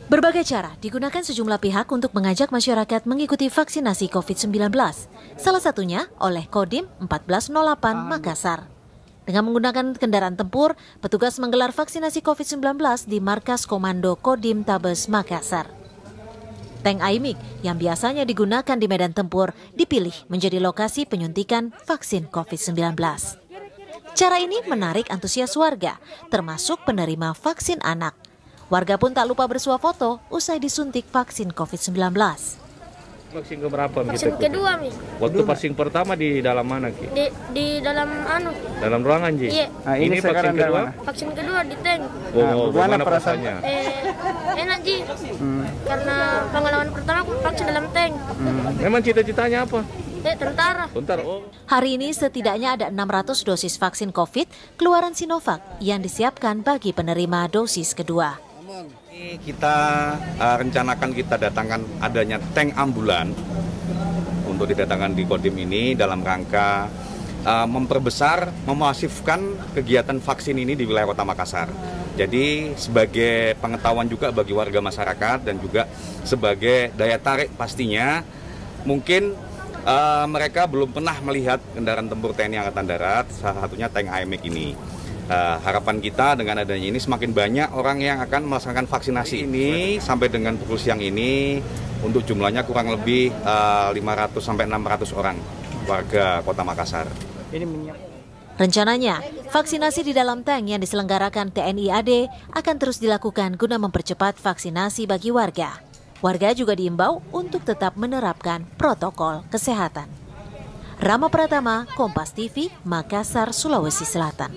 Berbagai cara digunakan sejumlah pihak untuk mengajak masyarakat mengikuti vaksinasi COVID-19. Salah satunya oleh Kodim 1408 Makassar. Dengan menggunakan kendaraan tempur, petugas menggelar vaksinasi COVID-19 di Markas Komando Kodim Tabes Makassar. Tank AIMIC yang biasanya digunakan di medan tempur dipilih menjadi lokasi penyuntikan vaksin COVID-19. Cara ini menarik antusias warga, termasuk penerima vaksin anak. Warga pun tak lupa bersuah foto usai disuntik vaksin COVID-19. Vaksin keberapa? Vaksin kedua, Mi. Waktu vaksin pertama di dalam mana, Ki? Di dalam Dalam ruangan, Ji? Iya. Nah, ini vaksin kedua? Vaksin kedua di tank. Oh, bagaimana perasaannya? Enak, Ji. Karena pengalaman pertama aku vaksin dalam tank. Memang cita-citanya apa? Tentara. Tentara, oh. Hari ini setidaknya ada 600 dosis vaksin COVID keluaran Sinovac yang disiapkan bagi penerima dosis kedua. Kita rencanakan kita datangkan adanya tank ambulan untuk didatangkan di Kodim ini dalam rangka memperbesar, memasifkan kegiatan vaksin ini di wilayah Kota Makassar. Jadi sebagai pengetahuan juga bagi warga masyarakat dan juga sebagai daya tarik pastinya, mungkin mereka belum pernah melihat kendaraan tempur TNI Angkatan Darat, salah satunya tank AIMIC ini. Harapan kita dengan adanya ini semakin banyak orang yang akan melaksanakan vaksinasi ini sampai dengan pukul siang ini untuk jumlahnya kurang lebih 500 sampai 600 orang warga Kota Makassar. Rencananya, vaksinasi di dalam tank yang diselenggarakan TNI AD akan terus dilakukan guna mempercepat vaksinasi bagi warga. Warga juga diimbau untuk tetap menerapkan protokol kesehatan. Rama Pratama, Kompas TV, Makassar, Sulawesi Selatan.